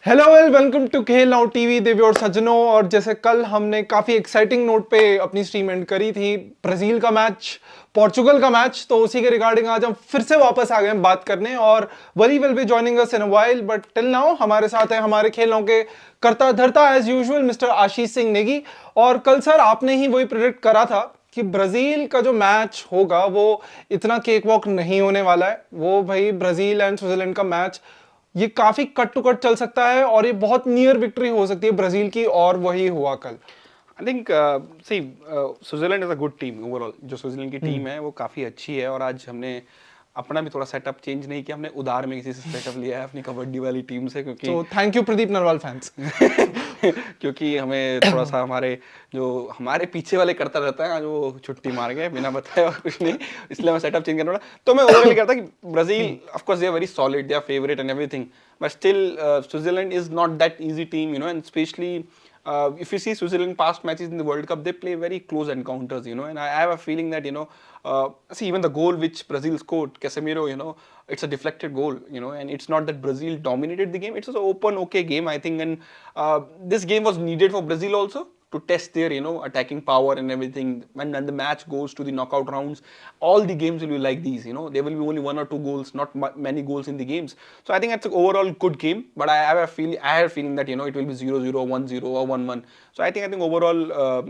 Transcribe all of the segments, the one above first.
Hello welcome to खेल now TV देवी और सज्जनों। और जैसे कल हमने काफी एक्साइटिंग नोट पे अपनी स्ट्रीम एंड करी थी, ब्राजील का मैच, पोर्चुगल का मैच, तो उसी के रिगार्डिंग आज हम फिर से वापस आ गए हैं बात करने। और Wali will be joining us in a while, but till now हमारे साथ है हमारे खेल नाउ के करता धरता as usual mister Ashish Singh Negi. और कल सर आपने ही वही प्रेडिक्ट करा था कि ब्राजील का जो मैच होगा वो इतना केक वॉक नहीं होने वाला है। वो भाई ब्राजील एंड स्विट्जरलैंड का मैच ये काफी कट टू कट चल सकता है और ये बहुत नियर विक्ट्री हो सकती है ब्राजील की, और वही हुआ कल। I think see Switzerland is a good team overall. जो स्विट्जरलैंड की टीम है वो काफ़ी अच्छी है और आज हमने अपना भी थोड़ा सेटअप चेंज नहीं किया, हमने उधार में किसी से सेटअप लिया है अपनी कबड्डी वाली टीम से, क्योंकि तो thank you Pradeep Narwal fans. क्योंकि हमें थोड़ा सा हमारे पीछे वाले करता रहता है, आज वो छुट्टी मार गए बिना बताए और कुछ नहीं, इसलिए मैं सेटअप चेंज करना पड़ा। तो मैं ओवरऑल कहता कि Brazil of course they are very solid, they are favourite and everything, but still Switzerland is not that easy team, and especially if you see Switzerland past matches in the World Cup, they play very close encounters, and I have a feeling that, see, even the goal which Brazil scored, Casemiro, it's a deflected goal, and it's not that Brazil dominated the game, it's an open, okay game, I think, and this game was needed for Brazil also to test their, attacking power and everything. When the match goes to the knockout rounds, all the games will be like these, there will be only one or two goals, not many goals in the games. So I think it's an overall good game, but I have a feeling that, it will be 0-0, 1-0 or 1-1. So I think overall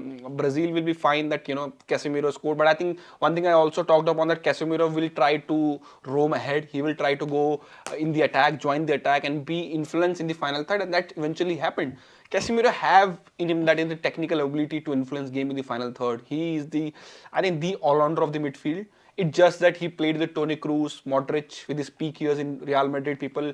Brazil will be fine that, Casemiro scored. But I think one thing I also talked upon, that Casemiro will try to roam ahead. He will try to go in the attack, join the attack and be influenced in the final third, and that eventually happened. Casemiro have in him that in the technical ability to influence game in the final third. He is the all-rounder of the midfield. It's just that he played with Toni Kroos, Modric with his peak years in Real Madrid. People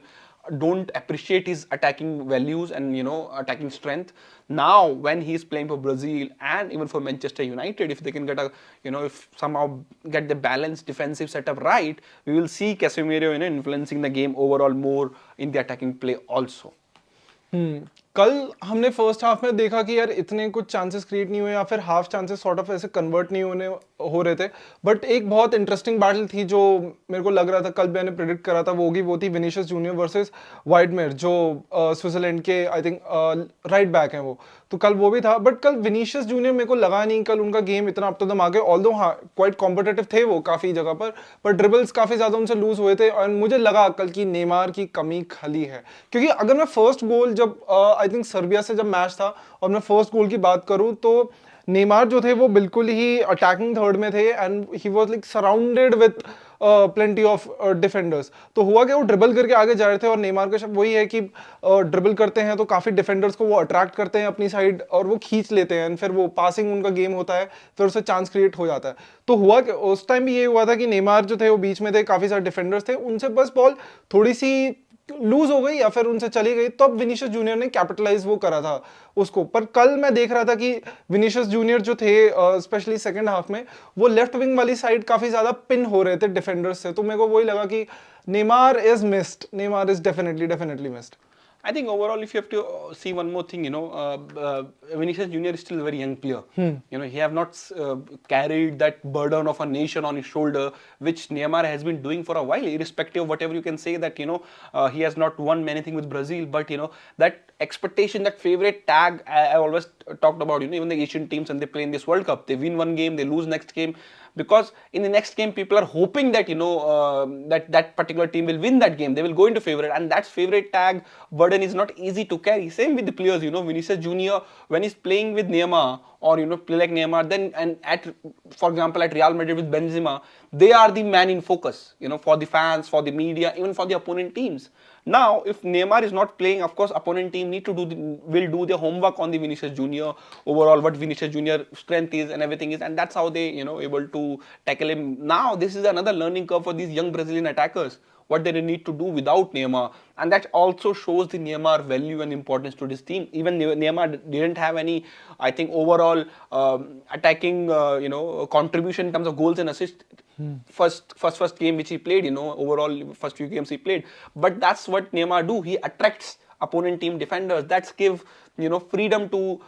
don't appreciate his attacking values and attacking strength. Now when he's playing for Brazil and even for Manchester United, if they can get if somehow get the balanced defensive setup right, we will see Casemiro influencing the game overall more in the attacking play also. कल हमने first half में देखा कि यार इतने कुछ chances create नहीं हुए या फिर हाफ चांसेस सॉर्ट ऑफ ऐसे कन्वर्ट नहीं होने हो रहे थे। बट एक बहुत इंटरेस्टिंग बैटल थी जो मेरे को लग रहा था, कल मैंने प्रेडिक्ट करा था, वो थी विनीशियस जूनियर वर्सेस वाइडमेयर, जो स्विट्जरलैंड के आई थिंक राइट बैक हैं वो। तो कल वो भी था, बट कल विनीशियस जूनियर मेरे को लगा नहीं कल उनका गेम इतना अप टू द मार्क है। ऑल्दो हाँ क्वाइट कॉम्पिटिटिव थे वो काफी जगह पर ड्रिबल्स काफी ज्यादा उनसे लूज हुए थे। और मुझे लगा कल की नेमार की कमी खली है, क्योंकि अगर मैं फर्स्ट गोल जब आई थिंक सर्बिया से जब मैच था और मैं फर्स्ट गोल की बात करूं, तो नेमार जो थे वो बिल्कुल ही अटैकिंग थर्ड में थे and he was like surrounded with plenty of defenders. तो हुआ कि वो ड्रिबल करके आगे जा रहे थे, और नेमार का शब्द वही है कि ड्रिबल करते हैं तो काफी डिफेंडर्स को वो अट्रैक्ट करते हैं अपनी साइड और वो खींच लेते हैं, फिर वो पासिंग उनका गेम होता है, फिर उससे चांस क्रिएट हो जाता है। तो हुआ कि उस टाइम भी ये हुआ था कि नेमार जो थे वो बीच में थे, काफी सारे डिफेंडर्स थे, उनसे बस बॉल थोड़ी सी लूज हो गई या फिर उनसे चली गई, तब विनीशियस जूनियर ने कैपिटलाइज वो करा था उसको। पर कल मैं देख रहा था कि विनीशियस जूनियर जो थे स्पेशली सेकंड हाफ में, वो लेफ्ट विंग वाली साइड काफी ज्यादा पिन हो रहे थे डिफेंडर्स से। तो मेरे को वही लगा कि Neymar is definitely missed. I think overall, if you have to see one more thing, Vinicius Junior is still a very young player. He have not carried that burden of a nation on his shoulder, which Neymar has been doing for a while. Irrespective of whatever you can say that he has not won many things with Brazil, but that expectation, that favorite tag, I always talked about. Even the Asian teams, and they play in this World Cup, they win one game, they lose next game. Because in the next game, people are hoping that that particular team will win that game. They will go into favorite, and that favorite tag burden is not easy to carry. Same with the players. Vinicius Junior, when he's playing with Neymar or play like Neymar, then and for example at Real Madrid with Benzema, they are the man in focus. For the fans, for the media, even for the opponent teams. Now, if Neymar is not playing, of course, opponent team will do their homework on the Vinicius Junior overall, what Vinicius Junior strength is and everything is, and that's how they able to tackle him. Now, this is another learning curve for these young Brazilian attackers, what they need to do without Neymar, and that also shows the Neymar value and importance to this team. Even Neymar didn't have any, I think, overall attacking contribution in terms of goals and assists. First game which he played, overall first few games he played, but that's what Neymar do. He attracts opponent team defenders. That's give freedom to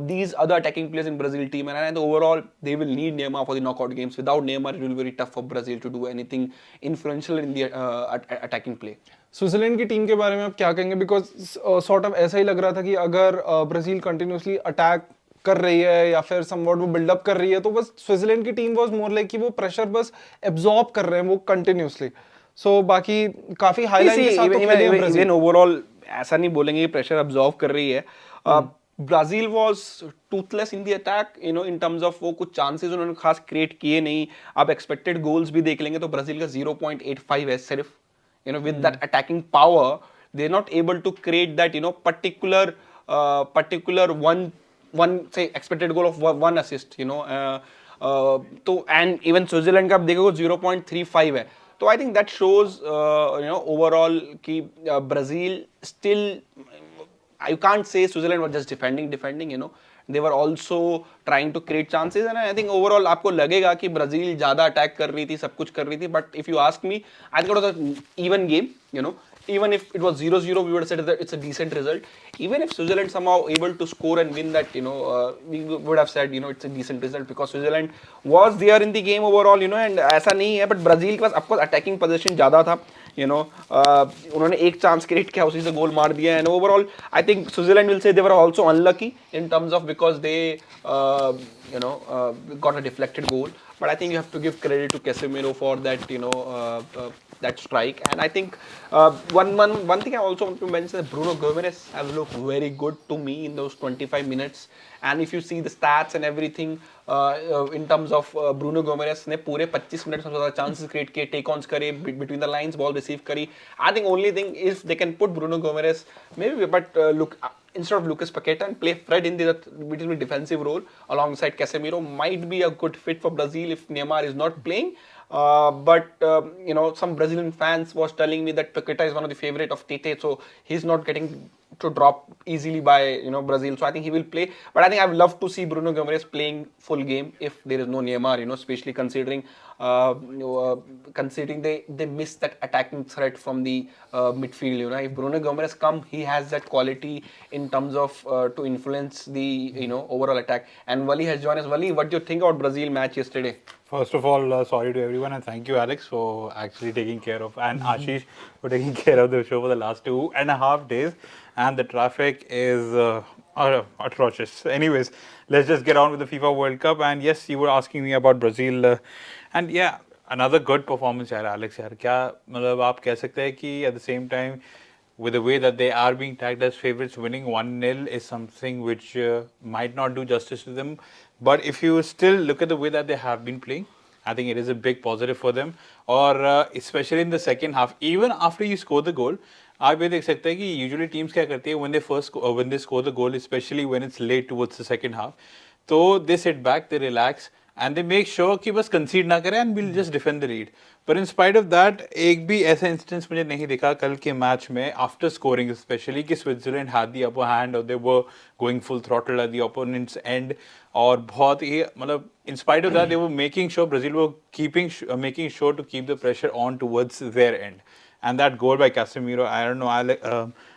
these other attacking players in Brazil team, and overall they will need Neymar for the knockout games. Without Neymar, it will be very tough for Brazil to do anything influential in the attacking play. Switzerland की team के बारे में आप क्या कहेंगे? Because sort of ऐसा ही लग रहा था कि अगर ब्राजील कंटिन्यूसली अटैक कर रही है या फिर समवॉट वो बिल्डअप कर रही है, तो बस स्विट्जरलैंड की टीम वाज मोर लाइक कि वो प्रेशर बस एब्जॉर्ब कर रहे हैं वो कंटिन्यूसली। सो बाकी काफी हाईलाइन के साथ तो खेले हैं ब्राजील। इवन ओवरऑल ऐसा नहीं बोलेंगे कि प्रेशर अब्सॉर्ब कर रही है। Brazil was Toothless in the attack, you know, in terms of वो कुछ चांसेस उन्होंने खास क्रिएट किए नहीं। आप एक्सपेक्टेड गोल्स भी देख लेंगे तो ब्राजील का 0.85 है सिर्फ, you know, with that attacking power they're not able to create that, you know, particular one say expected goal of one assist, you know, तो and even स्विट्जरलैंड का आप देखोगे 0.35 है। तो I think that shows you know overall कि Brazil still, you can't say Switzerland was just defending, you know, they were also trying to create chances, and I think overall आपको लगेगा कि Brazil ज्यादा अटैक कर रही थी, सब कुछ कर रही थी, but if you ask me, I think it was an even game, you know, even if it was 0-0 we would have said that it's a decent result. Even if Switzerland somehow able to score and win that, you know, we would have said, you know, it's a decent result because Switzerland was there in the game overall, you know, and ऐसा नहीं है, but Brazil के पास of course attacking possession ज्यादा था, you know, उन्होंने एक chance create किया, उसी से गोल मार दिया, and overall I think Switzerland will say they were also unlucky in terms of because they you know got a deflected goal, but I think you have to give credit to Casemiro for that, you know, that strike. And I think one thing I also want to mention is that Bruno Gomes has looked very good to me in those 25 minutes, and if you see the stats and everything, in terms of Bruno Gomes ने पूरे 25 minute में ज़्यादा chances create किए, take ons करे, between the lines ball receive करी. I think only thing is they can put Bruno Gomes maybe, but look, instead of Lucas Paqueta and play Fred in the between defensive role alongside Casemiro might be a good fit for Brazil if Neymar is not playing. But you know, some Brazilian fans was telling me that Paqueta is one of the favorite of Tite, so he's not getting to drop easily by, you know, Brazil. So I think he will play. But I think I would love to see Bruno Gomes playing full game if there is no Neymar, you know, especially considering considering they miss that attacking threat from the midfield. You know, if Bruno Gomes come, he has that quality in terms of to influence the, you know, overall attack. And Wali has joined us. Wali, what do you think about Brazil match yesterday? First of all, sorry to everyone, and thank you, Alex, for actually taking care of, and Ashish for taking care of the show for the last 2.5 days. And the traffic is atrocious. Anyways, let's just get on with the FIFA World Cup. And yes, you were asking me about Brazil, and yeah, another good performance, यार, Alex. यार, क्या मतलब आप कह सकते हैं कि at the same time, with the way that they are being tagged as favorites, winning 1-0 is something which might not do justice to them. But if you still look at the way that they have been playing, I think it is a big positive for them. Or especially in the second half, even after you score the goal, आप ये देख सकते हैं कि usually teams क्या करती है when they score the goal, especially when it's late towards the second half, तो they sit back, they relax, and they make sure कि बस concede ना करें and we'll just defend the lead. But in spite of that, एक भी ऐसा instance मुझे नहीं दिखा कल के match में after scoring especially कि Switzerland had the upper hand or they were going full throttle at the opponent's end. और बहुत ही मतलब in spite of that they were making sure Brazil were making sure to keep the pressure on towards their end. And that goal by Casemiro, I don't know,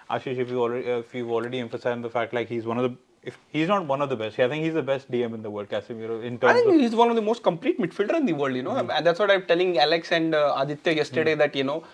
Ashish, if you've already emphasized the fact like he's one of the, if he's not one of the best, I think he's the best DM in the world, Casemiro. In terms I think he's one of the most complete midfielder in the world, you know, and that's what I'm telling Alex and Aditya yesterday, that, you know,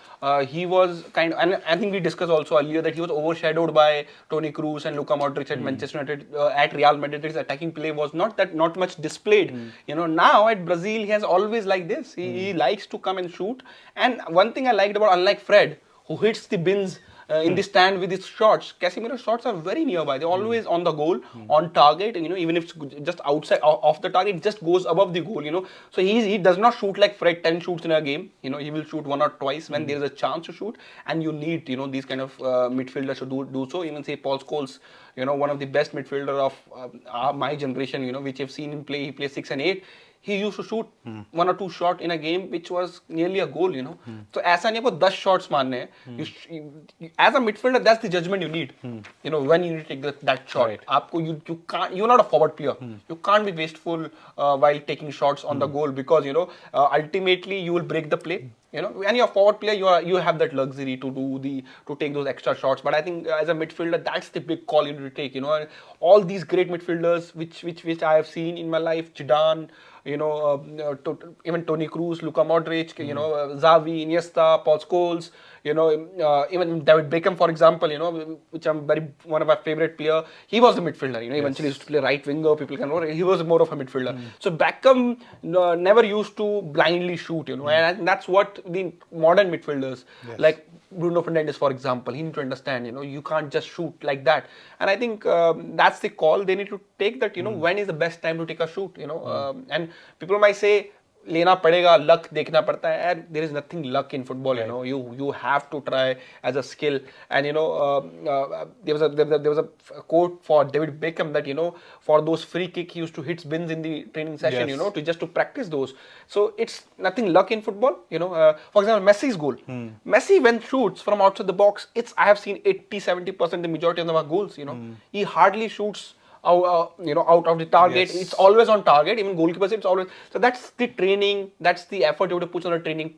he was kind of, and I think we discussed also earlier that he was overshadowed by Toni Kroos and Luka Modric at Manchester United. At Real Madrid, his attacking play was not much displayed. You know, now at Brazil, he has always like this. He likes to come and shoot. And one thing I liked about, unlike Fred, who hits the bins in the stand with his shots, Casemiro's shots are very nearby. They're always on the goal, on target. And, you know, even if it's just outside off the target, it just goes above the goal. You know, so he does not shoot like Fred, 10 shoots in a game. You know, he will shoot one or twice when there is a chance to shoot. And you need, you know, these kind of midfielders to do so. Even say Paul Scholes, you know, one of the best midfielder of my generation. You know, which I've seen him play. He plays 6 and 8. He used to shoot 1 or 2 shots in a game which was nearly a goal, you know. So ऐसा नहीं आपको 10 shots मारने हैं. As a midfielder, that's the judgment you need. You know, when you need to take that shot. Right. आपको you can't, you're not a forward player. You can't be wasteful while taking shots on the goal, because, you know, ultimately you will break the play. You know, when you're a forward player, you have that luxury to take those extra shots. But I think as a midfielder, that's the big call you need to take. You know, and all these great midfielders, which I have seen in my life, Zidane, you know, even Toni Kroos, Luka Modric, you know, Xavi, Iniesta, Paul Scholes, you know, even David Beckham, for example, you know, which I'm one of my favorite player. He was a midfielder. You know, eventually he used to play right winger. People can know he was more of a midfielder. So Beckham never used to blindly shoot. You know, and that's what the modern midfielders like Bruno Fernandes, for example, he need to understand. You know, you can't just shoot like that. And I think that's the call they need to take. That, you know, when is the best time to take a shoot. You know, and people might say, लेना पड़ेगा, luck देखना पड़ता है, and there is nothing luck in football. You know, you have to try as a skill. And you know, there was a quote for David Beckham that, you know, for those free kick he used to hit bins in the training session. You know, to practice those. So it's nothing luck in football. You know, for example, Messi's goal. Messi when shoots from outside the box, I have seen 80-70% the majority of them are goals. You know, he hardly shoots you know, out of the target. It's always on target. Even goalkeepers, it's always. So that's the training, that's the effort you have to put on a training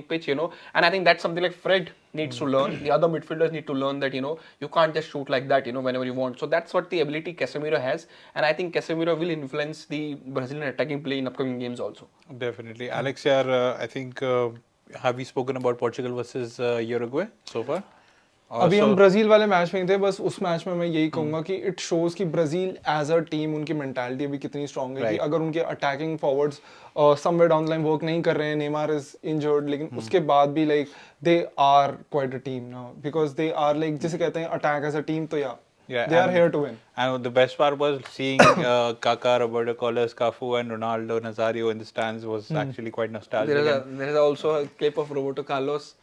pitch, you know. And I think that's something like Fred needs to learn. The other midfielders need to learn that, you know, you can't just shoot like that, you know, whenever you want. So that's what the ability Casemiro has, and I think Casemiro will influence the Brazilian attacking play in upcoming games also. Definitely, Alex. I think have we spoken about Portugal versus Uruguay so far? अभी हम Brazil वाले match में थे, बस उस match में मैं यही कहूंगा कि इट शोज कि ब्राजील एज अ टीम उनकी मेंटालिटी अभी कितनी स्ट्रांग है कि अगर उनके attacking forwards somewhere down the line work नहीं कर रहे हैं, नेमार इज इंजर्ड, लेकिन उसके बाद भी like they are quite a team now because they are like जिसे कहते हैं अटैक एज अ टीम. तो they are here to win. And the best part was seeing Kaká, Roberto Carlos, Cafu, and Ronaldo Nazario in the stands was actually quite nostalgic. There is also a clip of Roberto Carlos,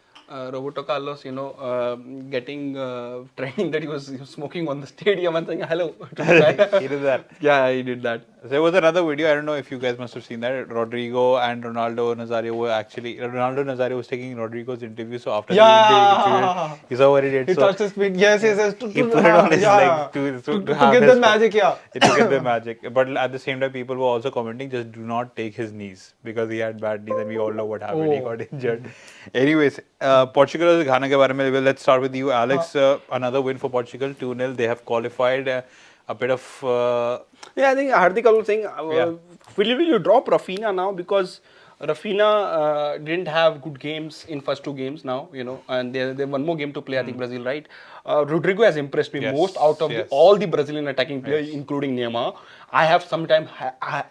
you know, getting training that he was smoking on the stadium and saying hello. He did that. Yeah, he did that. There was another video, I don't know if you guys must have seen that. Rodrigo and Ronaldo Nazario were actually, Ronaldo Nazario was taking Rodrigo's interview, so after the interview, he saw what he did. He touched his feet, yes. He put it on his leg to get the magic, to get the magic. But at the same time, people were also commenting, just do not take his knees, because he had bad knees and we all know what happened. He got injured. Anyways, Portugal और Ghana के बारे में, let's start with you, Alex. Another win for Portugal, 2-0. They have qualified. A bit of yeah, I think Hardik was saying will you drop Rafinha now, because Rafinha didn't have good games in first two games now, you know, and they have one more game to play. I think Brazil, right? Rodrigo has impressed me most out of all the Brazilian attacking players, including Neymar. I have sometimes I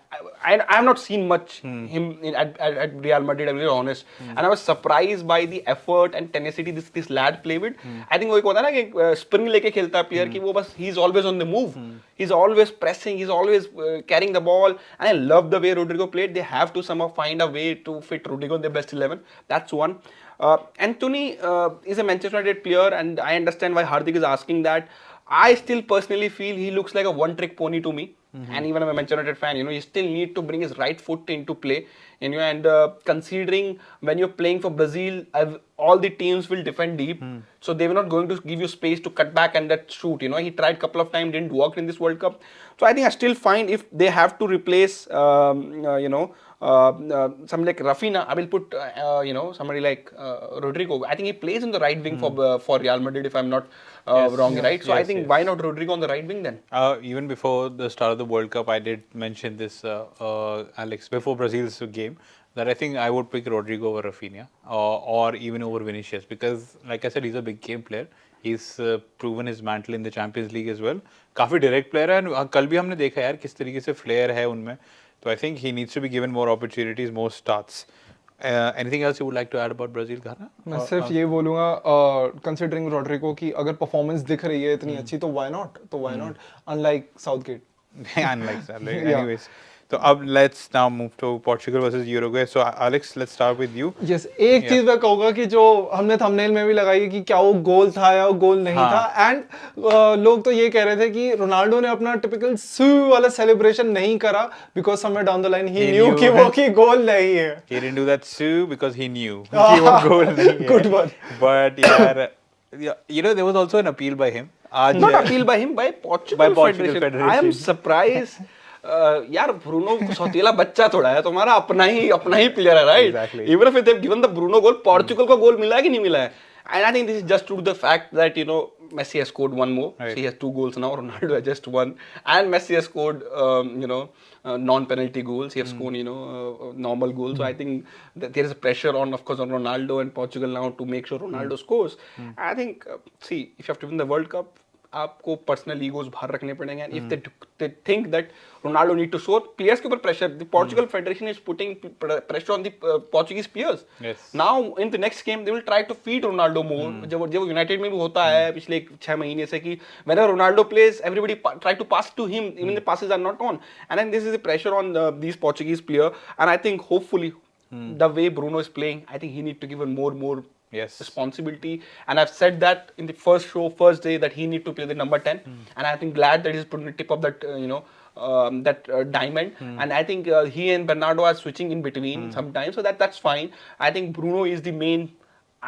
have not seen much him at Real Madrid, I'm really honest, and I was surprised by the effort and tenacity this lad play with. I think वो एक होता है ना कि spring लेके खेलता है player कि वो बस he is always on the move, he's always pressing, he's always carrying the ball, and I love the way Rodrigo played. They have to somehow find a way to fit Rodrigo in their best 11. That's one. Anthony is a Manchester United player, and I understand why Hardik is asking that. I still personally feel he looks like a one-trick pony to me. And even I'm a Manchester United fan, you know, you still need to bring his right foot into play. You know, and considering when you're playing for Brazil, all the teams will defend deep, so they were not going to give you space to cut back and that shoot. You know, he tried a couple of times, didn't work in this World Cup. So I think I still find if they have to replace, you know, somebody like Rafinha, I will put you know, somebody like Rodrigo. I think he plays in the right wing for Real Madrid, if I'm not wrong, right? So I think why not Rodrigo on the right wing then? Even before the start of the World Cup, I did mention this, Alex, before Brazil's game, that I think I would pick Rodrigo over Rafinha or even over Vinicius, because like I said, he's a big game player. He's proven his mantle in the Champions League as well. काफी direct player है, and कल भी हमने देखा यार किस तरीके से flair है उनमें. So I think he needs to be given more opportunities, more starts. Anything else you would like to add about Brazil, Ghana? मैं सिर्फ ये बोलूँगा, considering Rodrigo की अगर performance दिख रही है इतनी अच्छी, तो why not? Unlike Southgate. Unlike Southgate. Anyways. So let's now move to Portugal versus Uruguay. So Alex, let's start with you. Yes, एक चीज मैं कहूँगा कि जो हमने थंबनेल में भी लगाई कि क्या वो गोल था या वो गोल नहीं था, एंड लोग तो ये कह रहे थे कि रोनाल्डो ने अपना टिपिकल सू वाला सेलिब्रेशन नहीं करा because somewhere down the line he knew कि वो की गोल नहीं है. He didn't do that sue because he knew कि वो गोल नहीं है. Good one. But yeah, you know, there was also an appeal by him. Not appeal by him, by Portugal Federation. I am surprised. यार Bruno सौतेला बच्चा थोड़ा है, तुम्हारा अपना ही प्लेयर है, right? Exactly. Even if they given the Bruno goal, Portugal को गोल मिला है कि नहीं मिला है? And I think this is just due to the fact that Messi has scored one more, Right. so he has 2 goals now. Ronaldo has just one, and Messi has scored non-penalty goals. He has scored normal goals. So I think that there is a pressure on, of course, on Ronaldo and Portugal now to make sure Ronaldo scores. I think see, if you have to win the World Cup, आपको personal egos बाहर रखने पड़ेंगे, and if they think that Ronaldo need to score, players के ऊपर pressure, the Portugal federation is putting pressure on the Portuguese players now in the next game they will try to feed Ronaldo more, जब United में भी होता है पिछले 6 महीने से कि whenever Ronaldo plays everybody try to pass to him, even the passes are not on, and then this is the pressure on these Portuguese player, and I think hopefully the way Bruno is playing, I think he need to give a more responsibility, and I've said that in the first day that he need to play the number 10, and I think glad that he's put on the tip of that diamond, and I think he and Bernardo are switching in between sometimes, so that's fine. I think Bruno is the main,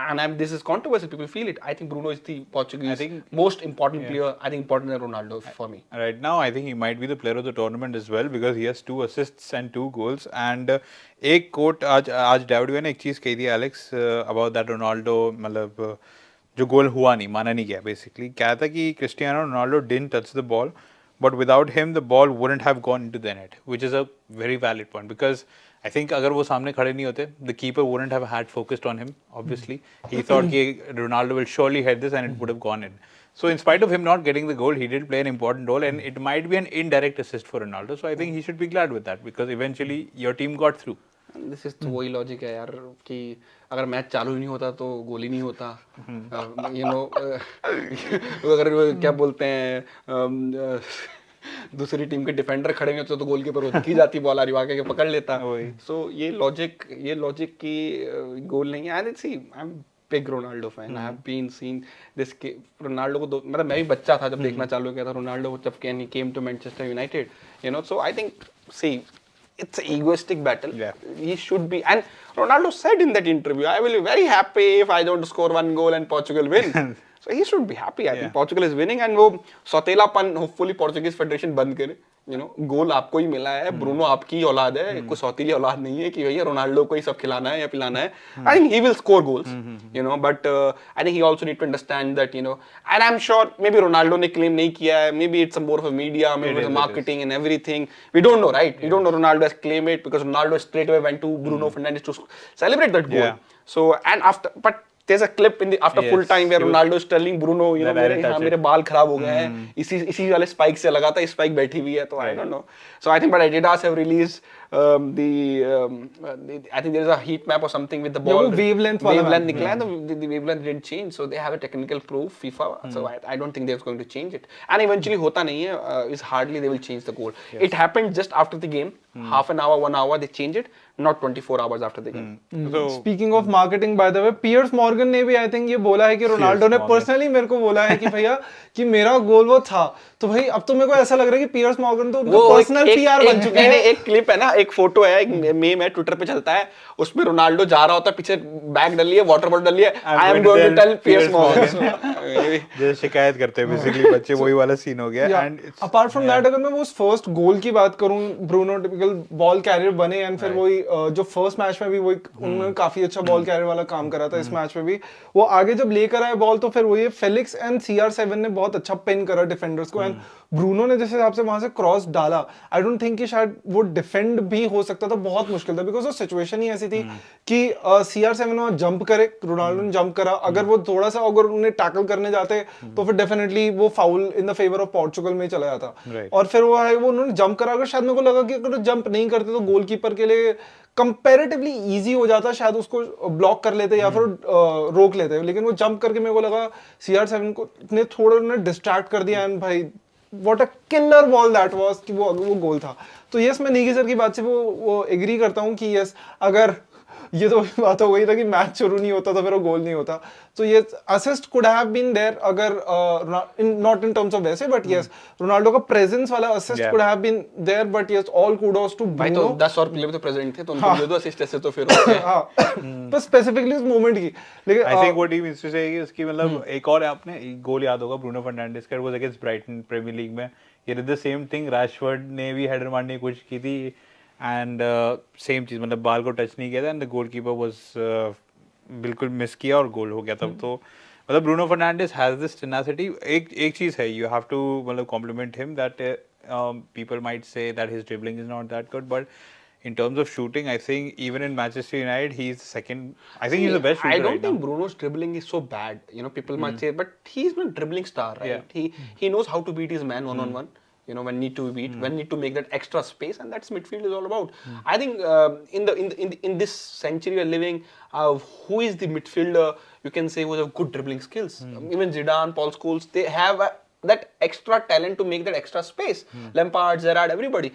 and this is controversial, people feel it. I think Bruno is the Portuguese most important player. I think important than Ronaldo for me. Right now, I think he might be the player of the tournament as well, because he has 2 assists and 2 goals. And एक quote आज David ने एक चीज़ कही थी Alex about that Ronaldo, मतलब जो गोल हुआ नहीं, माना नहीं गया, basically क्या था कि Cristiano Ronaldo didn't touch the ball, but without him the ball wouldn't have gone into the net, which is a very valid point, because I think अगर वो सामने खड़े नहीं होते, the keeper wouldn't have had focused on him. Obviously, he thought कि Ronaldo will surely head this and it would have gone in. So in spite of him not getting the goal, he did play an important role, and it might be an indirect assist for Ronaldo. So I think he should be glad with that, because eventually your team got through. This is तो वही logic है यार कि अगर match चालू ही नहीं होता तो गोल ही नहीं होता, अगर क्या बोलते हैं दूसरी टीम के डिफेंडर खड़े हुए तो गोलकीपर रुक ही जाती, बॉल आके पकड़ लेता. सो ये लॉजिक की गोल नहीं है. And see I am big Ronaldo fan, I have been seen this Ronaldo को मतलब मैं भी बच्चा था जब देखना चालू किया था रोनाल्डो को, जब can he came to Manchester United, so I think see it's an egoistic battle. He should be, and Ronaldo said in that interview, I will be very happy if I don't score 1 goal and Portugal win. So he should be happy. I think Portugal is winning, and वो सौतेलापन hopefully Portuguese Federation बंद करे. गोल आपको ही मिला है, Bruno आपकी औलाद है, कोई सौतीली औलाद नहीं है कि भैया रोनाल्डो को ही सब खिलाना है या पिलाना है. I think he will score goals, but I think he also need to understand that and I am sure maybe Ronaldo ने क्लेम नहीं किया है, maybe it's more of a media, maybe marketing and everything, we don't know, right? We don't know Ronaldo has claim it because Ronaldo straight away went to Bruno Fernandes to celebrate that goal. So and after, but there's a clip in the after full time where Ronaldo is telling Bruno, मेरे बाल खराब हो गए हैं, इसी वाले spike से लगा था, स्पाइक बैठी हुई है, तो I don't know. So I think but Adidas have released I think there is a heat map or something with the ball. wavelength निकला है, तो the wavelength didn't change, so they have a technical proof, FIFA. So I don't think they're going to change it. And eventually होता नहीं है, is hardly they will change the goal. It happened just after the game, half an hour, 1 hour they change it, not 24 hours after the game. So speaking of marketing, by the way, Piers Morgan ने भी I think ये बोला है कि Ronaldo ने personally मेरे को बोला है कि भैया कि मेरा गोल वो था, तो भाई अब तो मेरे को ऐसा लग रहा है कि पियर्स मॉर्गन तो उनका पर्सनल पीआर बन चुके हैं. एक क्लिप है ना, एक फोटो है, एक मीम है, ट्विटर पे चलता है, उसमें रोनाल्डो जा रहा होता है, पीछे बैग डाली है, वाटर बॉटल डाली है, I am going to tell Piers Morgan. जैसे शिकायत करते हैं बेसिकली बच्चे, वही वाला सीन हो गया. एंड अपार्ट फ्रॉम दैट, अगर मैं वो फर्स्ट गोल की बात करूं, ब्रूनो टिपिकल बॉल कैरियर बने, एंड फिर वही जो फर्स्ट मैच में भी वही उन्होंने काफी अच्छा बॉल कैरियर वाला काम करा था. इस मैच में भी वो आगे जब लेकर आए बॉल, तो फिर वो ये फेलिक्स एंड CR7 ने बहुत अच्छा पिन करा डिफेंडर्स को, एंड ब्रूनो ने जिस हिसाब से वहां से क्रॉस डाला, आई डोंट थिंक कि शायद वो डिफेंड भी हो सकता था, बहुत मुश्किल था, बिकॉज वो सिचुएशन ही ऐसी थी कि CR7 वहां जंप करे, रोनाल्डो ने जंप करा, अगर वो थोड़ा सा अगर उन्हें टैकल करने जाते तो फिर डेफिनेटली वो foul in the favour of Portugal में चला जाता. और फिर वो उन्होंने जंप करा, अगर शायद मेरे को लगा कि अगर जंप नहीं करते तो गोलकीपर के लिए कंपैरेटिवली इजी हो जाता, शायद उसको ब्लॉक कर लेते या फिर रोक लेते, लेकिन वो जंप करके मेरे को लगा CR7 को ने थोड़ा डिस्ट्रैक्ट कर दिया, एंड भाई what a killer ball that was कि वो गोल था. तो यस, मैं नेगी सर की बात से वो एग्री करता हूँ कि यस, अगर ये तो बात हो गई था कि मैच शुरू नहीं होता तो फिर वो गोल नहीं होता. So yes, assist could have been there अगर not in terms of वैसे, but yes, रोनाल्डो का presence वाला assist could have been there, but yes, all kudos to भाई तो Bruno. 10 और प्लेयर तो प्रेजेंट थे तो उनको दे दो असिस्ट ऐसे तो फिर हाँ, पर स्पेसिफिकली इस मोमेंट की. लेकिन I think what he means to say है कि उसकी मतलब एक और आपने एक गोल याद होगा ब्रूनो फर्नांडिस का, was against Brighton premier league में. ये did the same thing. Rashford ने भी हेडर मारने की कोशिश की थी एंड सेम चीज, मतलब बाल को टच नहीं किया था एंड द गोलकीपर वाज बिल्कुल मिस किया और गोल हो गया तब. तो मतलब Bruno Fernandes has this tenacity. एक चीज है, यू हैव टू मतलब compliment him that people might say that his dribbling is not that good, but in terms of shooting, I think even in Manchester United, he's second. I think he's the best shooter I don't right think now. Bruno's dribbling is so bad. You know, people might say, but he's not a dribbling star, right? He knows how to beat his man one on one. You know, when need to beat, when need to make that extra space, and that's midfield is all about. I think in this century we're living, who is the midfielder you can say who has good dribbling skills? Even Zidane, Paul Scholes, they have that extra talent to make that extra space. Lampard, Gerrard, everybody.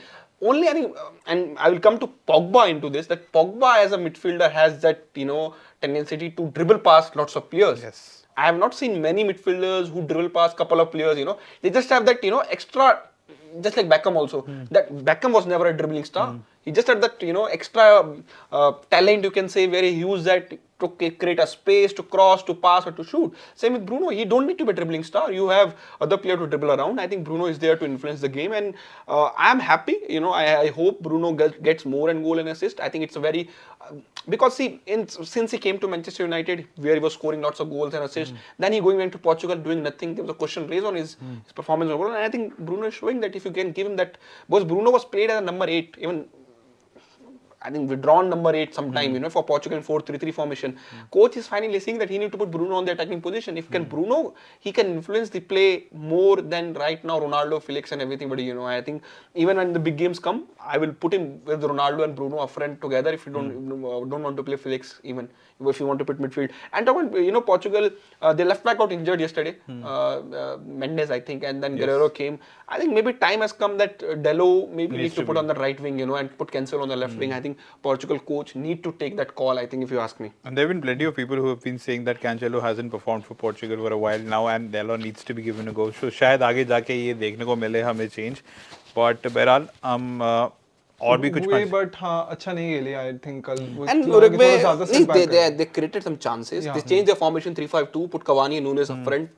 Only I think, and I will come to Pogba into this, that Pogba as a midfielder has that, you know, tendency to dribble past lots of players. Yes. I have not seen many midfielders who dribble past couple of players, you know. They just have that, you know, extra, just like Beckham also. That Beckham was never a dribbling star. He just had that, you know, extra talent, you can say, where he used that to create a space, to cross, to pass, or to shoot. Same with Bruno. He don't need to be a dribbling star. You have other players to dribble around. I think Bruno is there to influence the game, and I am happy. You know, I hope Bruno gets more and goal and assist. I think it's a very because see, since he came to Manchester United, where he was scoring lots of goals and assists, then he going to Portugal doing nothing. There was a question raised on his performance overall, and I think Bruno is showing that if you can give him that, because Bruno was played as a number 8, even I think withdrawn number 8 sometime, you know, for Portugal in 4-3-3 formation. Coach is finally seeing that he need to put Bruno on the attacking position. If can Bruno, he can influence the play more than right now Ronaldo, Felix and everything. But you know, I think even when the big games come, I will put him with Ronaldo and Bruno up front together. If you don't want to play Felix, even if you want to put midfield. And talk about, you know, Portugal, their left back got injured yesterday, Mendes I think, and then Guerrero came. I think maybe time has come that Delo maybe needs to put on the right wing, you know, and put Cancelo on the left wing. I think Portugal coach need to take that call, I think, if you ask me. And there have been plenty of people who have been saying that Cancelo hasn't performed for Portugal for a while now and Delo needs to be given a go. So शायद आगे जाके ये देखने को मिले हमें change. But बहरहाल हम और भी कुछ हुए, but हाँ अच्छा नहीं खेले I think कल. And Uruguay, they created some chances. They changed their formation 3-5-2, put Cavani and Nunes up front.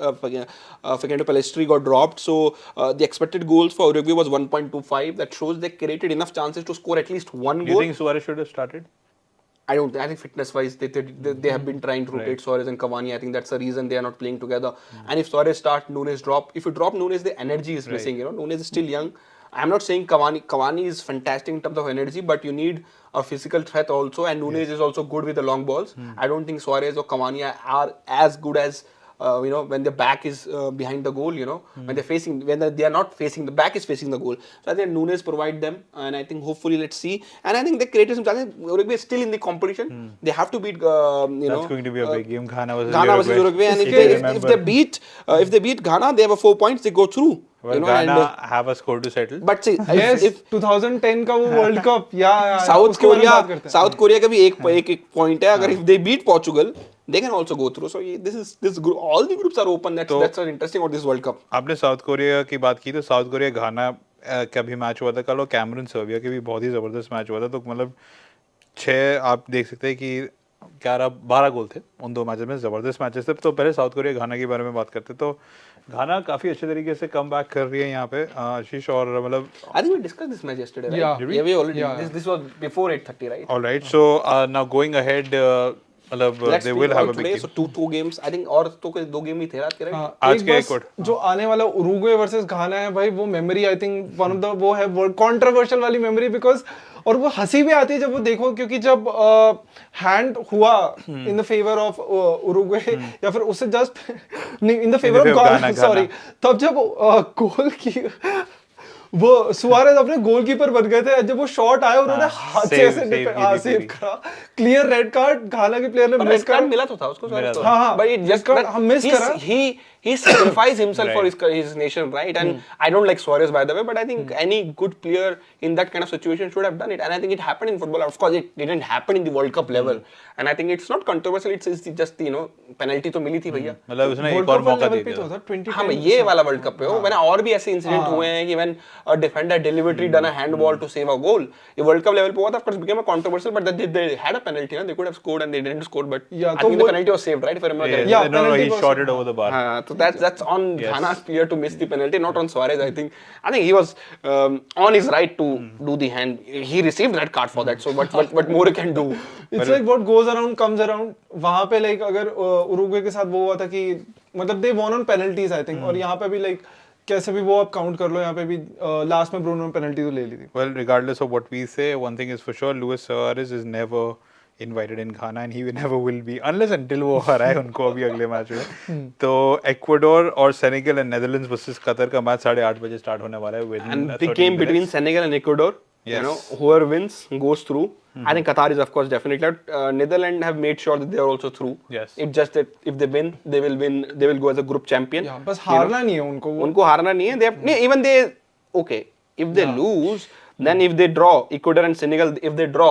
Fernando Pellistri got dropped. So the expected goals for Uruguay was 1.25. That shows they created enough chances to score at least one goal. Do you think Suarez should have started? I don't. I think fitness-wise, they have been trying to rotate Suarez and Cavani. I think that's the reason they are not playing together. And if Suarez start, Nunes drop. If you drop Nunes, the energy is missing. You know, Nunes is still young. I'm not saying Cavani is fantastic in terms of energy, but you need a physical threat also. And Nunes is also good with the long balls. I don't think Suarez or Cavani are as good as. You know, when the back is behind the goal, you know, when they are not facing, the back is facing the goal. So I think Nunes provide them, and I think hopefully let's see. And I think they created some chances. Uruguay is still in the competition. They have to beat. That's going to be a big game. Ghana versus Uruguay. And if they beat Ghana, they have 4 points. They go through. Well, you know, Ghana have a score to settle. But see, if 2010 का वो World Cup या South Korea का भी एक point है. अगर if they beat Portugal, they can also go through. So this group, all the groups are open. That's what's interesting about this World Cup. आपने south Korea की बात की तो साउथ कोरिया घाना का भी मैच हुआ था कल और कैमरून सर्बिया के भी बहुत ही जबरदस्त मैच हुआ था. तो मतलब 6 आप देख सकते हैं कि 11-12 गोल थे उन दो मैचेस में, जबरदस्त मैचेस थे. तो पहले साउथ कोरिया घाना के बारे में बात करते तो घाना काफी अच्छे तरीके से कम बैक कर रही है यहाँ पे आशीष. और मतलब I think we discussed this match yesterday, right? Yeah, we already. This was before 8:30, right? All right. So now going ahead, they will have a big game. So two games. I think और तो कोई 2 game ही थे रात के, right? आज के एक जो आने वाला उरुग्वे वर्सेस घाना है भाई, वो memory I think one of the वो है कंट्रोवर्शियल वाली मेमोरी. बिकॉज और वो हंसी भी आती है जब वो देखो, क्योंकि जब हैंड हुआ in the favour of Uruguay या फिर उससे just in the favour of Ghana, sorry, तब जब गोल की वो सुआरेज अपने गोलकीपर बन गए थे. जब वो शॉट आया उन्होंने हाथ से ऐसे सेव करा. क्लियर रेड कार्ड घाना के प्लेयर ने मिस कार्ड मिला तो था उसको. हां बट जस्ट हम मिस करा. he sacrificed himself for Right. his nation, right? And I don't like Suarez, by the way, but I think any good player in that kind of situation should have done it. And I think it happened in football. Of course, it didn't happen in the World Cup level. And I think it's not controversial. It's just penalty तो मिली थी भैया. मतलब उसने world एक और cup मौका level दे पे तो दिया था 2010 हाँ ये वाला वर्ल्ड कप पे हो मैंने और भी ऐसे इंसिडेंट हुए हैं कि when a defender deliberately done a handball to save a goal. ये वर्ल्ड कप लेवल पे हुआ था. Of course, became a controversial, but they had a penalty. They could have scored and they didn't score. But Yeah, I तो think the वो- penalty was saved, right? If I remember correctly. Yeah, no, penalty he was- shot it over the bar. So that's on Yes. Ghana's player to miss the penalty, not on Suarez. I think he was on his right to do the hand. He received red card for that. So what more he can do? It's like what goes around comes around. वहाँ पे like अगर Uruguay के साथ वो हुआ था कि मतलब they won on penalties I think और यहाँ पे भी like कैसे भी वो आप काउंट कर लो यहाँ पे भी लास्ट में ब्रूनो ने पेनल्टी तो ले ली थी. Well, regardless of what we say, one thing is for sure, Luis Suarez is never invited in Ghana and he never will be unless until वो हराए उनको अभी अगले मैच में. तो एक्वाडोर और Senegal and Netherlands versus Qatar का match 8:30 बजे स्टार्ट होने वाला है. And the game between Senegal and Ecuador, Yes. whoever wins goes through. I think Qatar is of course definitely out. Netherlands have made sure that they are also through. Yes. It's just that if they win, they will win. They will go as a group champion. Yeah, बस हारना नहीं है उनको. उनको हारना नहीं है. They have, even they okay. If they lose, then if they draw, Ecuador and Senegal, if they draw,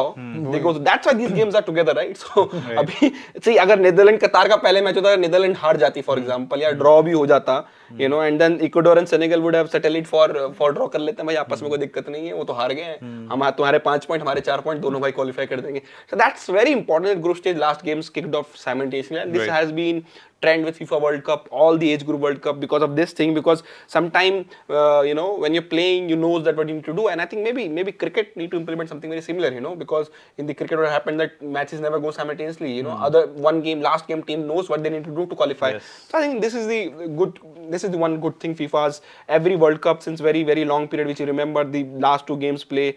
they go. That's why these games are together, right? So अभी see अगर नेदरलैंड कतार का पहले मैच होता Netherland हार जाती for example या draw भी हो जाता and then Ecuador and Senegal would have settle it for draw कर लेते हैं भाई आपस में कोई दिक्कत नहीं है वो तो हार गए हैं हम तुम्हारे 5 पॉइंट हमारे 4 पॉइंट दोनों भाई क्वालिफाई कर देंगे so that's very important group stage last games kicked off simultaneously and this has been trend with FIFA World Cup, all the age group World Cup because of this thing. Because sometime when you're playing, you know that what you need to do, and I think maybe cricket need to implement something very similar. Because in the cricket what happened that matches never go simultaneously. Other last game team knows what they need to do to qualify. Yes. So I think this is the one good thing FIFA's every World Cup since very very long period which you remember the last 2 games play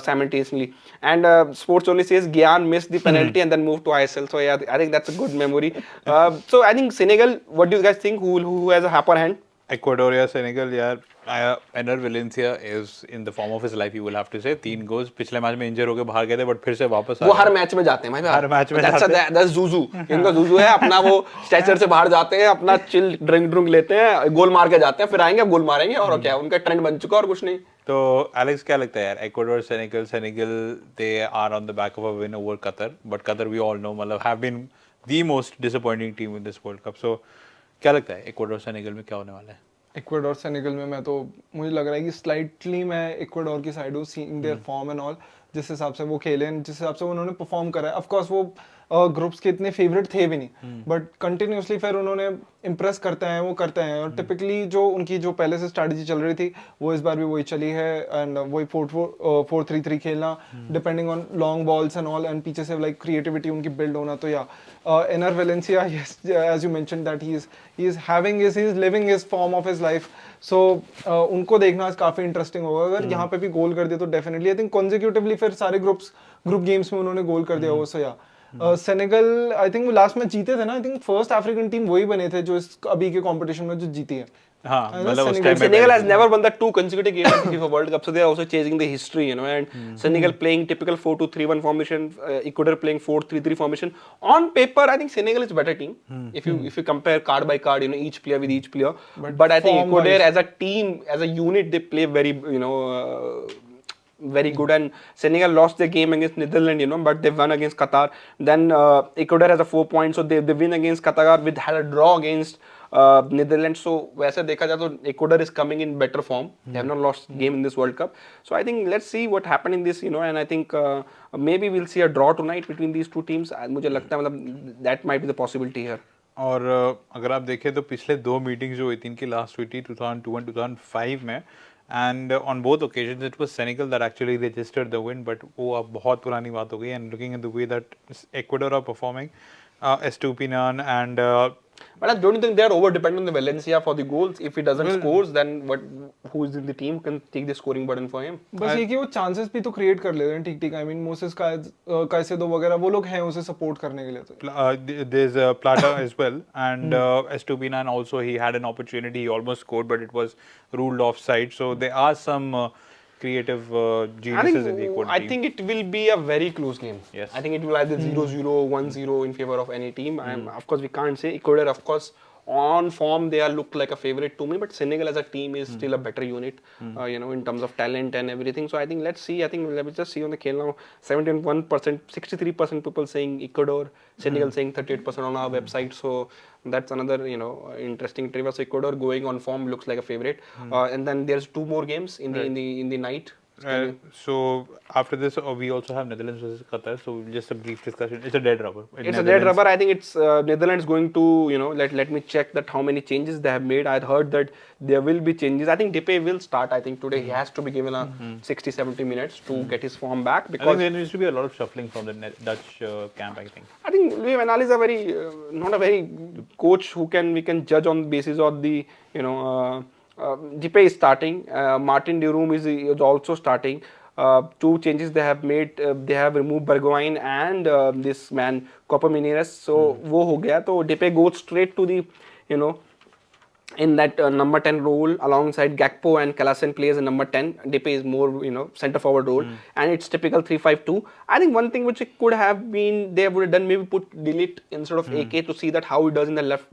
simultaneously and sports only says Gyan missed the penalty and then moved to ISL so yeah I think that's a good memory so I think Senegal what do you guys think who has a upper hand Ecuador या Senegal यार Ener Valencia is in the form of his life you will have to say 3 goals पिछले match में इंजर होके बाहर गए थे but फिर से वापस वो हर मैच में जाते हैं भाई हर मैच में जाते हैं that's Zuzu इनका Zuzu है अपना वो स्ट्रेचर से बाहर जाते हैं अपना चिल ड्रिंक लेते हैं गोल मार के जाते हैं फिर आएंगे अब गोल मारेंगे और क्या उनका ट्रेंड बन चुका और कुछ नहीं तो एलेक्स क्या लगता है यार Ecuador Senegal they are on the back of a win over Qatar but Qatar we all know मतलब have been the most disappointing team in this World Cup so क्या लगता है एक्वाडोर सेनेगल में क्या होने वाला है इक्वाडोर सेनेगल में मैं तो मुझे लग रहा है कि स्लाइटली मैं इक्वाडोर की साइड हूँ seeing there form and all जिस हिसाब से वो खेले जिस हिसाब से उन्होंने परफॉर्म करा है ऑफ कोर्स वो ग्रुप्स के इतने फेवरेट थे भी नहीं बट कंटिन्यूसली फिर उन्होंने इम्प्रेस करते हैं वो करते हैं और टिपिकली जो उनकी जो पहले से स्ट्रैटेजी चल रही थी वो इस बार भी वही चली है एंड वही 4-4-3 खेलना depending on long balls and all and पीछे से लाइक क्रिएटिविटी उनकी बिल्ड होना तो या Enner Valencia as you mentioned that he is living his form of his life so उनको देखना काफी इंटरेस्टिंग होगा अगर यहाँ पे भी गोल कर दिया तो डेफिनेटली आई थिंक कॉन्जिक्यूटिवली फिर सारे ग्रुप गेम्स में उन्होंने गोल कर दिया वो सो या सेनेगल आई थिंक वो लास्ट में जीते थे ना I think first African team वही बने थे जो इस अभी के कंपटीशन में जो जीती है हाँ मतलब उस time Senegal has never won the 2 consecutive games at the FIFA World Cup so they are also chasing the history and Senegal playing typical 4-2-3-1 formation Ecuador playing 4-3-3 formation on paper I think Senegal is a better team if you compare card by card each player with each player but I think Ecuador as a team as a unit they play very very good and Senegal lost their game against Netherlands but they won against Qatar then Ecuador has a 4 points so they win against Qatar with had a draw against Netherlands so वैसे देखा जाए तो Ecuador is coming in better form they have not lost game in this World Cup so I think let's see what happened in this and I think maybe we'll see a draw tonight between these two teams मुझे लगता है मतलब that might be the possibility here और अगर आप देखें तो पिछले 2 मीटिंग्स जो हुई थी इनकी लास्ट हुई थी 2002 and 2005 में and on both occasions it was Senegal that actually registered the win but वो अब बहुत पुरानी बात हो गई and looking at the way that Ecuador are performing Estupiñán and but I don't think they are over dependent on the Valencia for the goals if he doesn't scores then who is in the team can take the scoring burden for him बस ये कि वो chances भी तो create कर लेते हैं ठीक आई मीन मोसेस काइसेडो वगैरह वो लोग हैं उसे सपोर्ट करने के लिए तो there's Plata as well and Estupiñán also he had an opportunity he almost scored but it was ruled offside so there are some creative geniuses in the Ecuador team. I think it will be a very close game. Yes. I think it will either 0-0, 1-0 in favor of any team. Of course, we can't say. Ecuador, of course, on form they are look like a favorite to me, but Senegal as a team is still a better unit, in terms of talent and everything. So I think let's see. I think let me just see on the Khel Now, 71%, 63% people saying Ecuador, Senegal saying 38% on our website. So that's another interesting trivia. So Ecuador going on form looks like a favorite, and then there's 2 more games in the night. So after this, we also have Netherlands versus Qatar. So just a brief discussion. It's a dead rubber. It's a dead rubber. I think it's Netherlands going to, let me check that how many changes they have made. I heard that there will be changes. I think Depay will start. I think today he has to be given a 60-70 minutes to get his form back, because I think there needs to be a lot of shuffling from the Dutch camp. I think Louis van Gaal is a very not a very coach who we can judge on the basis of the Depay is starting. Martin de Roon is also starting. 2 changes they have made. They have removed Bergwijn and this man Copper Mineres. So वो हो गया. So Depay goes straight to the in that number 10 role alongside Gakpo, and Klassen plays a number 10. Depay is more, center forward role, and it's typical 3-5-2. I think one thing which it could have been, they would have done, maybe put Delete instead of AK to see that how he does in the left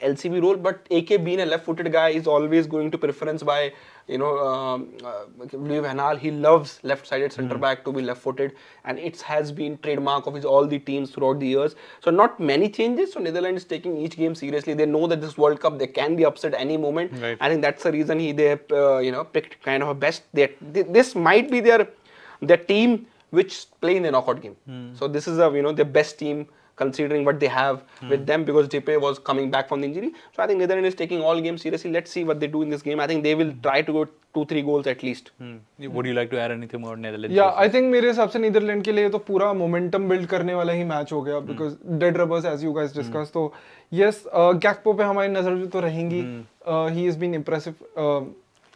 LCB role. But AK being a left-footed guy is always going to preference by Louis van Gaal. He loves left-sided centre back to be left-footed, and it has been trademark of all the teams throughout the years. So not many changes. So Netherlands is taking each game seriously. They know that this World Cup they can be upset any moment. Right. I think that's the reason they picked kind of a best. This might be their team which play in the knockout game. So this is their best team considering what they have with them, because Depay was coming back from the injury. So I think Netherlands is taking all games seriously. Let's see what they do in this game. I think they will try to go 2-3 goals at least. Would you like to add anything more Netherlands? Yeah, I think मेरे हिसाब से Netherlands के लिए तो पूरा momentum build करने वाला ही match हो गया, because dead rubbers as you guys discuss. तो यस, गैक्पो पे हमारी नजर तो रहेंगी. He has been impressive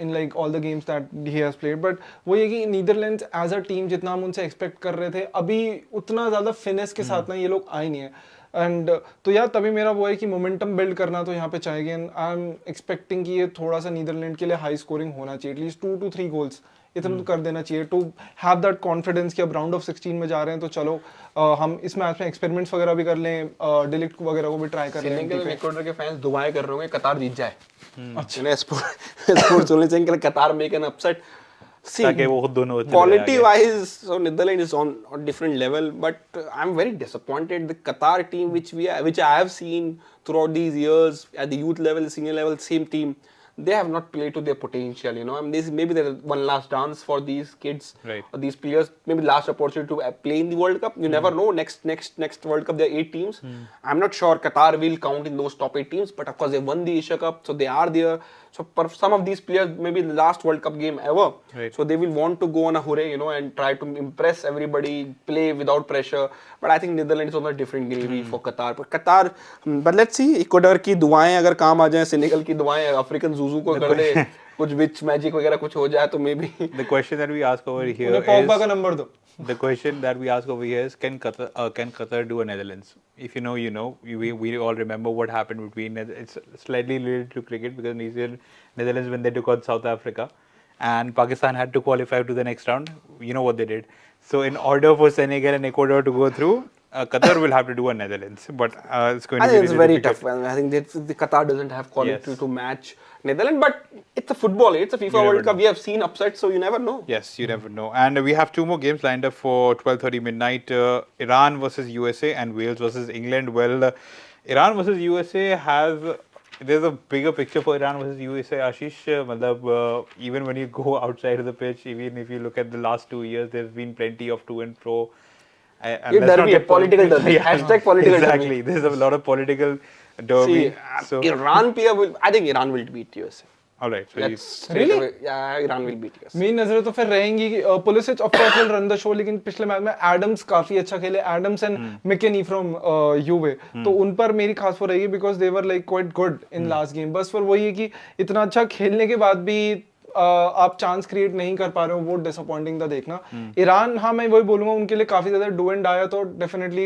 in like all the games that he has played, but वो ये कि नीदरलैंड्स एज अ टीम जितना हम उनसे एक्सपेक्ट कर रहे थे, अभी उतना ज़्यादा फिनेस के साथ ना ये लोग आए नहीं है. एंड तो यार तभी मेरा वो है कि मोमेंटम बिल्ड करना तो यहाँ पे चाहिए. एंड आई एम एक्सपेक्टिंग कि ये थोड़ा सा नीदरलैंड के लिए हाई स्कोरिंग होना चाहिए, एटलीस्ट 2 to 3 गोल्स इतना तो कर देना चाहिए, टू हैव दैट कॉन्फिडेंस कि अब राउंड ऑफ 16 में जा रहे हैं तो चलो हम इस मैच में एक्सपेरिमेंट्स वगैरह भी कर लें, डिलीट वगैरह को भी ट्राई कर लें. सेनेगल में इक्वाडोर के फैंस दुआएं कर रहे होंगे कतार जीत जाए. अच्छा, स्पोर्ट्स होने चाहिए कतार make an upset. See, quality wise, so Netherlands is on a different level, but I'm very disappointed. The Qatar team, which I have seen throughout these years at the youth level, senior level, same team, they have not played to their potential. I mean, this maybe there is one last dance for these kids, right, or these players. Maybe last opportunity to play in the World Cup. You never know. Next World Cup there are 8 teams. I'm not sure Qatar will count in those top 8 teams, but of course they won the Asia Cup, so they are there. So for some of these players, maybe the last World Cup game ever. Right. So they will want to go on a hooray, and try to impress everybody, play without pressure. But I think Netherlands is on a different gravy for Qatar. But let's see. Ecuador की दुआएं अगर काम आ जाए, Senegal की दुआएं African ज़ूज़ू को कर दे, कुछ विच मैजिक वगैरह कुछ हो जाए तो maybe. The question that we ask over here उन्हें पॉग्बा का नंबर दो. The question that we ask over here is, can Qatar do a Netherlands? If you know, you know. We all remember what happened between. It's slightly related to cricket, because Netherlands, when they took on South Africa, and Pakistan had to qualify to the next round. You know what they did. So in order for Senegal and Ecuador to go through, Qatar will have to do a Netherlands, but it's going to be. I think it's very tough. I think the Qatar doesn't have quality to match Netherlands, but it's a football. It's a FIFA World Cup. We have seen upsets, so you never know. Yes, you never know. And we have 2 more games lined up for 12:30 midnight. Iran versus USA and Wales versus England. Well, Iran versus USA there's a bigger picture for Iran versus USA. Ashish, even when you go outside of the pitch, even if you look at the last 2 years, there's been plenty of to and fro. ये derby है, political derby. Hashtag political derby. Exactly. There's a lot of political derby. See, I think Iran will beat USA. All right. So really? Yeah, Iran will beat USA. मेरी नजरें तो फिर रहेंगी कि Pulisic of course will run the show, लेकिन पिछले match में Adams काफी अच्छा खेले, एडम्स एंड मैकेनी फ्रॉम यूवे, तो उन पर मेरी खास वो रहेगी, because they were like quite good in last game. बस फिर वही है कि इतना अच्छा खेलने के बाद भी आप चांस क्रिएट नहीं कर पा रहे हो, वो डिसअपॉइंटिंग था देखना. ईरान, हाँ मैं वही बोलूंगा, उनके लिए काफी ज्यादा डू एंड आया, तो definitely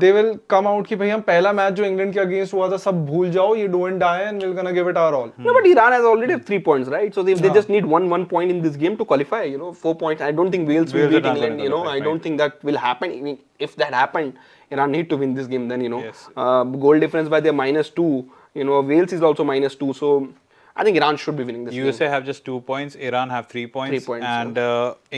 they will come out कि भाई हम पहला मैच जो इंग्लैंड के अगेंस्ट हुआ था सब भूल जाओ, ये डू एंड आया and will gonna give it our all. No, but Iran has already 3 points, right? So they just need one point in this game to qualify. 4 points. I don't think Wales will beat England. I don't think that will happen. If that happened, Iran need to win this game. Then goal difference by their -2. Wales is also -2. So I think Iran should be winning this USA game. have just 2 points, Iran have 3 points, 3 points, and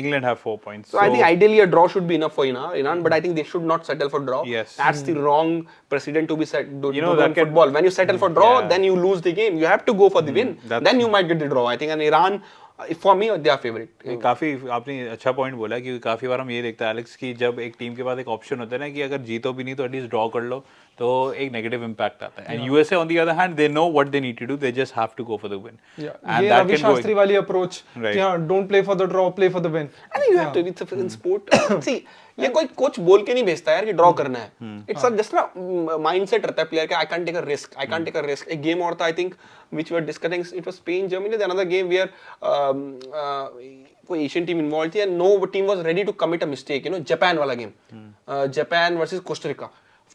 England have 4 points. So I think ideally a draw should be enough for Iran, but I think they should not settle for draw. Yes. That's the wrong precedent to be set. that can- football. When you settle for draw, Yeah. then you lose the game. You have to go for the win. Then you might get the draw. I think, and Iran, for me, they are favorite. काफी आपने अच्छा point बोला क्योंकि काफी बार हम ये देखते हैं एलेक्स कि जब एक टीम के पास एक ऑप्शन होता है ना कि अगर जीतो भी नहीं तो एटलीस्ट ड्रॉ कर लो तो एक नेगेटिव इम्पैक्ट आता है and USA on the other hand they know what they need to do they just have to go for the win ये रवि शास्त्री वाली अप्रोच कि हाँ don't play for the draw play for the win I think you have to. It's in sport. See, ये कोई coach बोल के नहीं भेजता यार कि ड्रॉ करना है. It's just ना mindset रहता है प्लेयर का. I can't take a risk. I can't take a risk. एक गेम और था I think which we were discussing. It was Spain Germany. Another game where कोई एशियन टीम इन्वॉल्व थी and no team was ready to commit a mistake. Japan वाला game. Japan versus Costa Rica.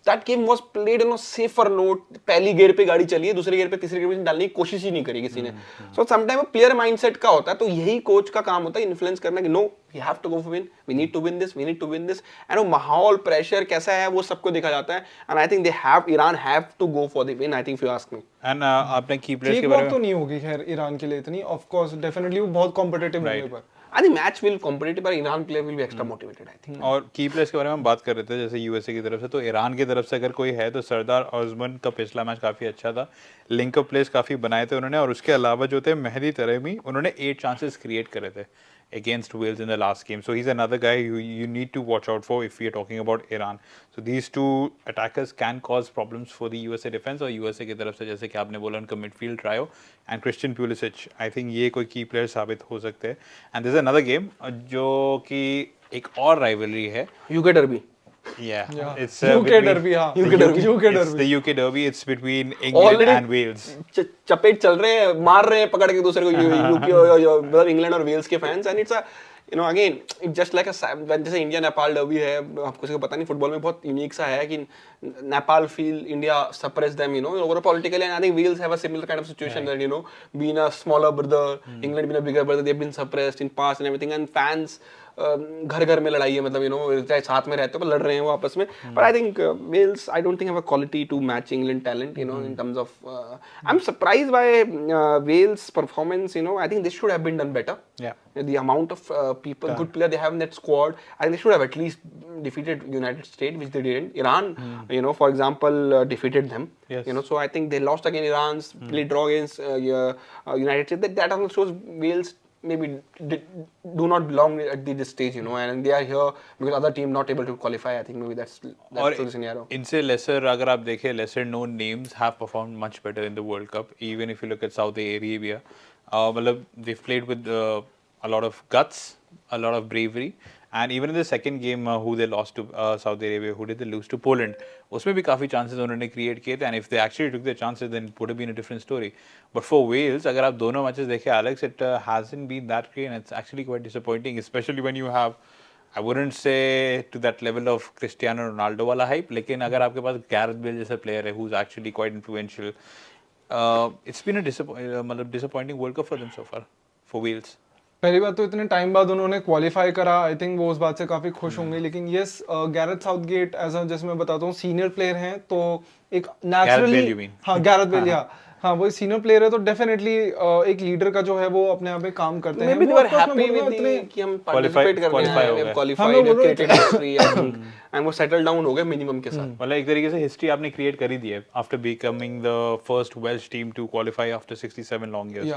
That game was played on a safer note. पहली gear पे गाड़ी चली है, दूसरी gear पे तीसरी गेयर पे डालने की कोशिश ही नहीं करी किसी ने. So sometimes प्लेयर माइंडसेट का होता है, तो यही कोच का काम होता है इन्फ्लुएंस करना कि no we have to go for win, we need to win this, we need to win this. And वो माहौल प्रेशर कैसा है वो सबको देखा जाता है. And I think Iran have to go for the win. I think if you ask me. And आपने की प्लेयर्स के बारे में तो नहीं होगी खैर ईरान के लिए इतनी, ऑफ कोर्स डेफिनेटली वो बहुत कॉम्पिटिटिव होने पर. I think match will competitive, but Iran player will be extra motivated. I think. और की प्लेयर्स के बारे में हम बात कर रहे थे जैसे यूएसए की तरफ से, तो ईरान की तरफ से अगर कोई है तो सरदार ओस्मान का पिछला मैच काफी अच्छा था, लिंक अप प्लेस काफी बनाए थे उन्होंने, और उसके अलावा जो थे मेहदी तरेमी उन्होंने 8 चांसेस क्रिएट करे थे against Wales in the last game. So he's another guy you need to watch out for if we are talking about Iran. So these two attackers can cause problems for the USA defense. और USA की तरफ से जैसे कि आपने बोला उनका midfield trio and Christian Pulisic, I think ये कोई key player साबित हो सकते हैं. And there's another game जो कि एक और rivalry है. UK derby. Yeah. It's UK derby, हाँ. UK derby. It's the UK derby. It's between England and Wales. चपेट चल रहे हैं, मार रहे हैं पकड़ के दूसरे को यूके मतलब इंग्लैंड और वेल्स के fans. And it's again it's just like जैसे इंडिया नेपाल डर्बी है, आपको किसी को पता नहीं, फुटबॉल में बहुत यूनिक सा है कि Nepal feel India suppress them over politically. And I think Wales have a similar kind of situation that being a smaller brother, England being a bigger brother, they have been suppressed in past and everything. And fans घर घर में लड़ाई है, मतलब चाहे साथ में रहते हो लड़ रहे हैं वो आपस में. But I think Wales I don't think have a quality to match England talent in terms of. I am surprised by Wales performance. I think this should have been done better. The amount of people, good player they have in that squad, I think they should have at least defeated United States, which they didn't. Iran, for example, defeated them. Yes. So I think they lost against Iran, played draw against United States. That also shows Wales maybe do not belong at this stage, and they are here because other team not able to qualify. I think maybe that's the scenario. इनसे lesser अगर आप देखें, lesser known names have performed much better in the World Cup. Even if you look at Saudi Arabia, मतलब they've played with a lot of guts, a lot of bravery, and even in the second game who they lost to Saudi Arabia, who did they lose to Poland, उसमें भी काफी chances उन्होंने create किए थे, and if they actually took their chances then it would have been a different story. But for Wales, अगर आप दोनों matches देखें Alex, it hasn't been that great and it's actually quite disappointing, especially when you have, I wouldn't say to that level of Cristiano Ronaldo वाला hype, लेकिन अगर आपके पास Gareth Bale जैसा player है who's actually quite influential, it's been a disappointing World Cup for them so far, for Wales. पहली बात तो इतने टाइम बाद उन्होंने क्वालिफाई करा, आई थिंक वो उस बात से काफी खुश होंगे. लेकिन यस, गैरेथ साउथगेट एज जैसे मैं बताता हूँ सीनियर प्लेयर हैं, तो एक नेचुरली, हाँ गैरेथ बेल, हाँ वही सीनियर प्लेयर है, तो डेफिनेटली एक लीडर का जो है वो अपने आप में काम करते हैं. Maybe they were happy with कि हम participate कर रहे हैं, qualified cricket history, and वो settle down हो गए मिनिमम के साथ. मतलब एक तरीके से हिस्ट्री आपने क्रिएट कर ही दी है after becoming the first Welsh team to qualify after 67 long years.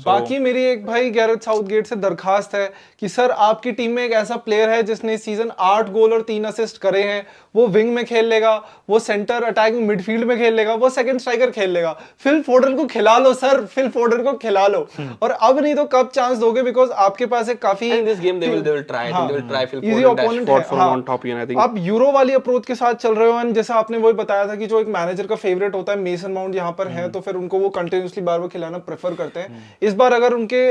बाकी मेरी एक भाई गैरेथ साउथगेट से दरखास्त है कि सर आपकी टीम में एक ऐसा प्लेयर है जिसने इस सीजन 8 गोल और 3 असिस्ट करे हैं, वो विंग में खेल लेगा, वो सेंटर अटैकिंग मिडफील्ड में खेल लेगा, वो सेकंड स्ट्राइकर खेल लेगा. फिल फोर्डन को खिला लो सर, फिल फोर्डन को खिला लो. और अब नहीं तो कब चांस दोगे, बिकॉज आपके पास एक काफी in this game they will try Phil easy Foden opponent Rashford है. from on top. I think आप यूरो वाली अप्रोच के साथ चल रहे हो, एंड जैसा आपने वही बताया था कि जो एक मैनेजर का फेवरेट होता है मेसन माउंट यहाँ पर है, तो फिर उनको वो कंटिन्यूअसली बार बार खिलाना प्रेफर करते हैं. इस बार अगर उनके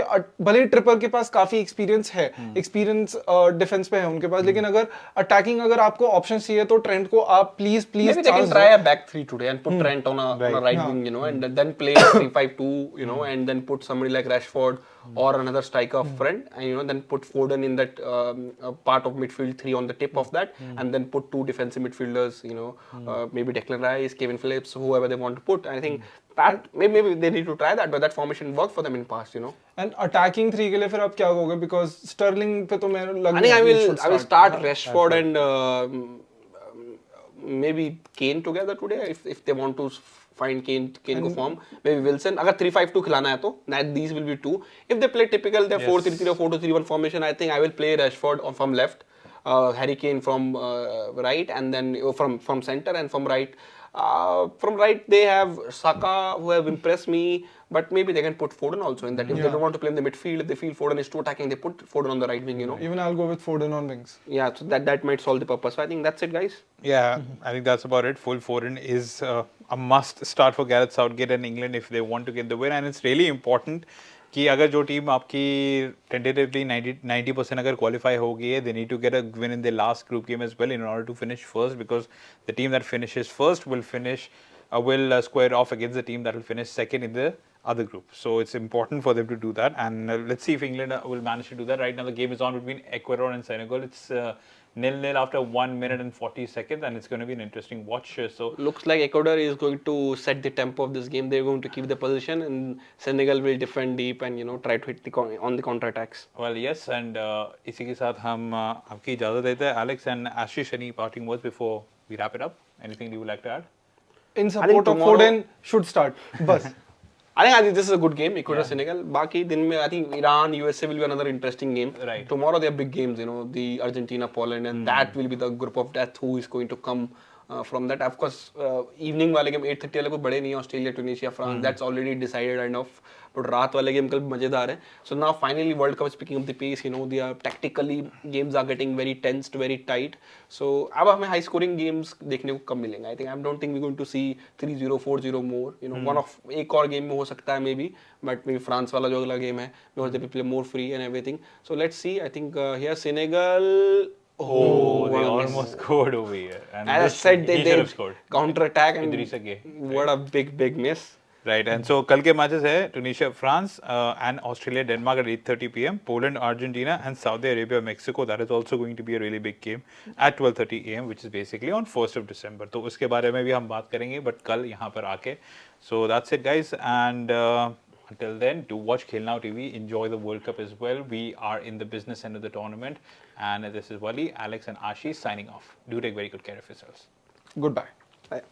भले ट्रिपर के पास काफी एक्सपीरियंस है, एक्सपीरियंस डिफेंस पे है उनके पास, लेकिन अगर अटैकिंग अगर आपको ऑप्शन चाहिए तो ट्रेंट को आप please maybe they can try a back three today and put Trent on a right wing, and then play 3-5-2, and then put somebody like Rashford or another striker up front, and then put Foden in that part of midfield 3 on the tip of that, and then put 2 defensive midfielders, maybe Declan Rice, Kevin Phillips, whoever they want to put. I think maybe they need to try that, but that formation worked for them in past, you know. And attacking 3 के लिए फिर आप क्या कहोगे? Because Sterling पे तो मैं लग I think नहीं I will start Rashford and maybe Kane together today if they want to find Kane को form. Maybe Wilson. अगर 3-5-2 खिलाना है तो these will be two. If they play typical their 4-3-3 or 4-2-3-1 formation, I think I will play Rashford from left, Harry Kane from right, and then from center, and from right. From right they have Saka, who have impressed me, but maybe they can put Foden also in that. If they don't want to play in the midfield, if they feel Foden is too attacking, they put Foden on the right wing, you know. Even I'll go with Foden on wings. Yeah, so that might solve the purpose. So I think that's it, guys. Yeah, I think that's about it. Full Foden is a must start for Gareth Southgate and England if they want to get the win, and it's really important कि अगर जो team आपकी tentatively 90% अगर qualify हो गई है, they need to get a win in their last group game as well in order to finish first, because the team that finishes first will square off against the team that will finish second in the other group. So it's important for them to do that, and let's see if England will manage to do that. Right now the game is on between Ecuador and Senegal. It's 0-0 after 1 minute and 40 seconds, and it's going to be an interesting watch. So looks like Ecuador is going to set the tempo of this game. They're going to keep the position, and Senegal will defend deep and, you know, try to hit on the counter attacks. Well, yes, and इसी के साथ हम आपकी इजाजत देते हैं. Alex and Ashish, any parting words before we wrap it up? Anything you would like to add? In support of Foden should start. Bas. I think this is a good game, Ecuador Senegal. Baki din mein I think Iran USA will be another interesting game. Right. Tomorrow they are big games, you know, the Argentina Poland, and that will be the group of death who is going to come from that. Of course, evening वाले game 8:30 वाले कोई बड़े नहीं है, Australia, Tunisia, France. That's already decided enough. But रात वाले game कल मजेदार है. So now finally World Cup is picking up the pace. You know, they are tactically games are getting very tensed, very tight. So अब हमें high scoring games देखने को कम मिलेंगे. I don't think we're going to see 3-0, 4-0 more. You know, one of एक और game में हो सकता है maybe, but maybe France वाला जो अगला game है, because they will play more free and everything. So let's see. I think here Senegal. Oh, they almost scored over here. And as I said, they should have scored. Counter attack, and Idrissa Gueye. What a big miss. Right, and so कल के matches है Tunisia, France, and Australia, Denmark at 8:30 p.m. Poland, Argentina, and Saudi Arabia, Mexico. That is also going to be a really big game at 12:30 a.m., which is basically on 1st of December. तो उसके बारे में भी हम बात करेंगे, but कल यहाँ पर आके. So that's it, guys, and until then, do watch Khel Now TV. Enjoy the World Cup as well. We are in the business end of the tournament, and this is Wali, Alex, and Ashish signing off. Do take very good care of yourselves. Goodbye. Bye.